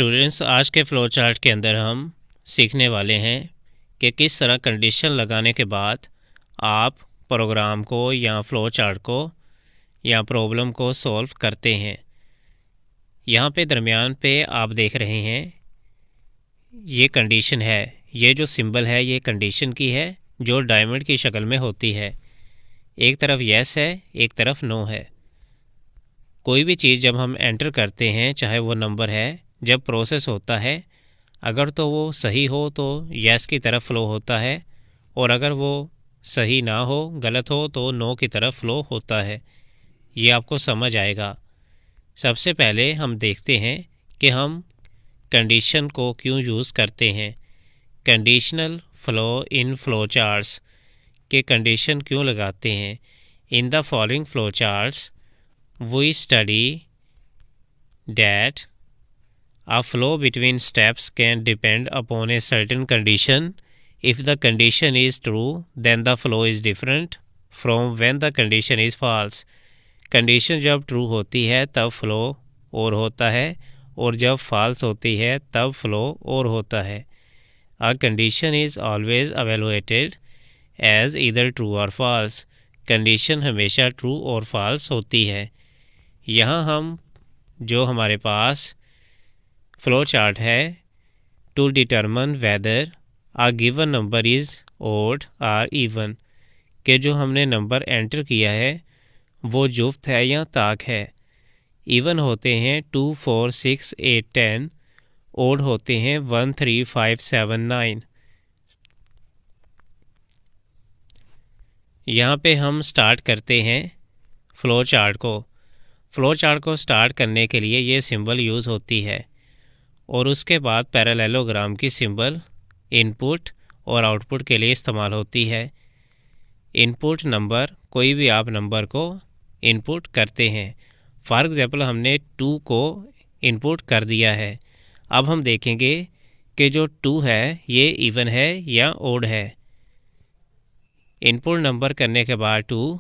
Students, आज के flow chart के अंदर हम सीखने वाले हैं कि किस तरह कंडीशन लगाने के बाद आप प्रोग्राम को या फ़्लो चार्ट को या प्रॉब्लम को सॉल्व करते हैं। यहाँ पे दरमियान पे आप देख रहे हैं ये कंडीशन है। ये जो सिंबल है ये कंडीशन की है जो डायमंड की शक्ल में होती है। एक तरफ येस है, एक तरफ नो है। कोई भी चीज़ जब हम एंटर करते हैं, चाहे वो नंबर है, जब प्रोसेस होता है, अगर तो वो सही हो तो येस की तरफ फ़्लो होता है, और अगर वो सही ना हो, गलत हो, तो नो की तरफ फ़्लो होता है। ये आपको समझ आएगा। सबसे पहले हम देखते हैं कि हम कंडीशन को क्यों यूज़ करते हैं। Conditional flow in flow charts के कंडीशन क्यों लगाते हैं। In the following flow charts we study that a flow between steps can depend upon a certain condition. If the condition is true, then the flow is different from when the condition is false. Condition जब true होती है तब flow और होता है, और जब false होती है तब फ्लो और होता है। A condition is always evaluated as either true or false. Condition हमेशा ट्रू और फॉल्स होती है। यहाँ हम जो हमारे पास फ़्लो चार्ट है, to determine whether a given number is odd or even, के जो हमने नंबर एंटर किया है वो जुफ्त है या ताक है। इवन होते हैं 2, 4, 6, 8, 10, ओड होते हैं 1, 3, 5, 7, 9। यहाँ पे हम स्टार्ट करते हैं फ़्लो चार्ट को। फ़्लो चार्ट को स्टार्ट करने के लिए ये सिंबल यूज़ होती है, और उसके बाद पैरेललोग्राम की सिंबल इनपुट और आउटपुट के लिए इस्तेमाल होती है। इनपुट नंबर, कोई भी आप नंबर को इनपुट करते हैं। फॉर एग्ज़ाम्पल हमने 2 को इनपुट कर दिया है। अब हम देखेंगे कि जो 2 है ये इवन है या ओड है। इनपुट नंबर करने के बाद 2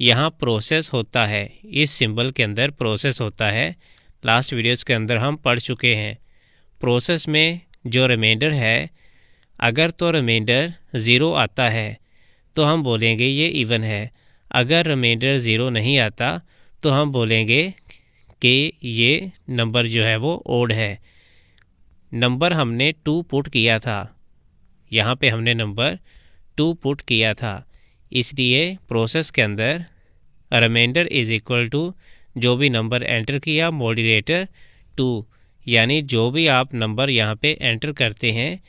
यहाँ प्रोसेस होता है। इस सिंबल के अंदर प्रोसेस होता है। लास्ट वीडियोस के अंदर हम पढ़ चुके हैं। प्रोसेस में जो रिमाइंडर है, अगर तो रिमाइंडर 0 आता है तो हम बोलेंगे ये इवन है। अगर रिमाइंडर 0 नहीं आता तो हम बोलेंगे कि ये नंबर जो है वो ओड है। नंबर हमने 2 पुट किया था, यहाँ पे हमने नंबर 2 पुट किया था, इसलिए प्रोसेस के अंदर रिमाइंडर इज़ इक्वल टू जो भी नंबर एंटर किया मॉड्यूलेटर 2, यानी जो भी आप नंबर यहाँ पे एंटर करते हैं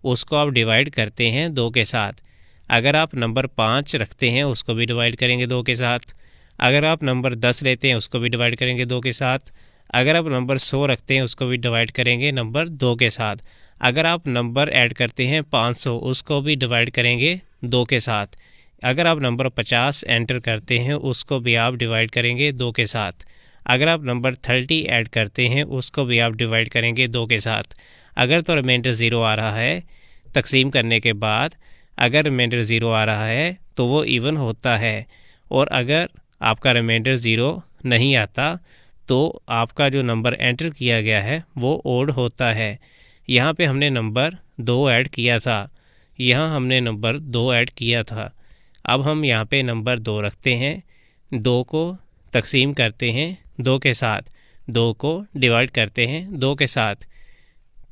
उसको आप डिवाइड करते हैं 2 के साथ। अगर आप नंबर 5 रखते हैं उसको भी डिवाइड करेंगे 2 के साथ। अगर आप नंबर 10 लेते हैं उसको भी डिवाइड करेंगे 2 के साथ। अगर आप नंबर 100 रखते हैं उसको भी डिवाइड करेंगे नंबर 2 के साथ। अगर आप नंबर ऐड करते हैं 500 उसको भी डिवाइड करेंगे 2 के साथ। अगर आप नंबर 50 एंटर करते हैं उसको भी आप डिवाइड करेंगे 2 के साथ। अगर आप नंबर 30 ऐड करते हैं उसको भी आप डिवाइड करेंगे 2 के साथ। अगर तो रिमाइंडर 0 आ रहा है, तकसीम करने के बाद अगर रिमाइंडर 0 आ रहा है तो वो इवन होता है, और अगर आपका रिमाइंडर 0 नहीं आता तो आपका जो नंबर एंटर किया गया है वो ओड होता है। यहाँ पे हमने नंबर 2 ऐड किया था, यहाँ हमने नंबर 2 ऐड किया था। अब हम यहाँ पे नंबर 2 रखते हैं, 2 को तकसीम करते हैं 2 के साथ, 2 को डिवाइड करते हैं 2 के साथ।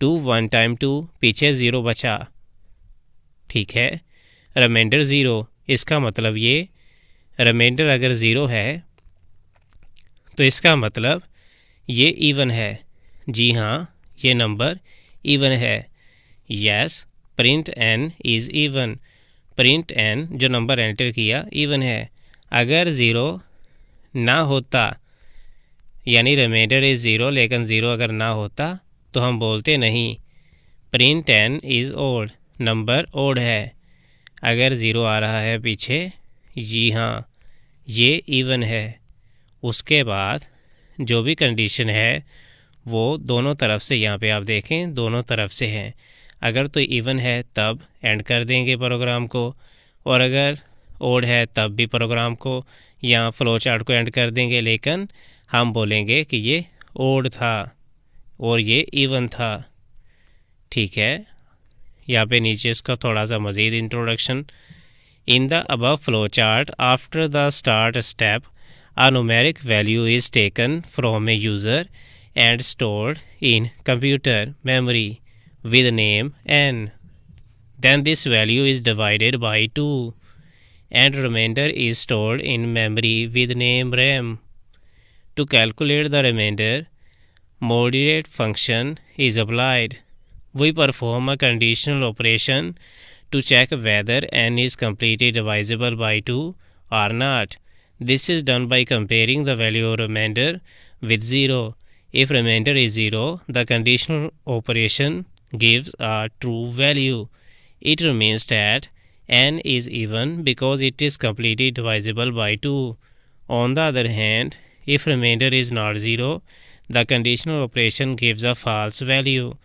2 1 टाइम 2, पीछे 0 बचा, ठीक है। रिमाइंडर 0, इसका मतलब ये रिमाइंडर अगर 0 है तो इसका मतलब ये इवन है। जी हाँ, ये नंबर इवन है। Yes, print N is even. Print N जो नंबर एंटर किया इवन है। अगर 0 ना होता, यानी रिमाइंडर इज़ 0 लेकिन 0 अगर ना होता तो हम बोलते नहीं print N is odd, number odd है। अगर 0 आ रहा है पीछे, जी हाँ, ये इवन है। उसके बाद जो भी कंडीशन है वो दोनों तरफ से, यहाँ पे आप देखें दोनों तरफ से है। अगर तो इवन है तब एंड कर देंगे प्रोग्राम को, और अगर ओड है तब भी प्रोग्राम को या फ़्लो चार्ट को एंड कर देंगे, लेकिन हम बोलेंगे कि ये ओड था। और ये इवन था। ठीक है, यहाँ पे नीचे इसका थोड़ा सा मज़ीद introduction. In the above flow chart after the start step a numeric value is taken from a user and stored in computer memory with name n. Then this value is divided by 2 and remainder is stored in memory with name RAM. To calculate the remainder, moderate function is applied. We perform a conditional operation to check whether n is completely divisible by 2 or not. This is done by comparing the value of remainder with 0. If remainder is 0, the conditional operation gives a true value. It means that n is even because it is completely divisible by 2. On the other hand, if remainder is not 0, the conditional operation gives a false value.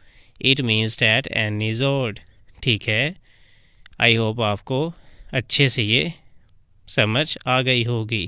It means that n is odd. ठीक है, I hope आपको अच्छे से ये समझ आ गई होगी।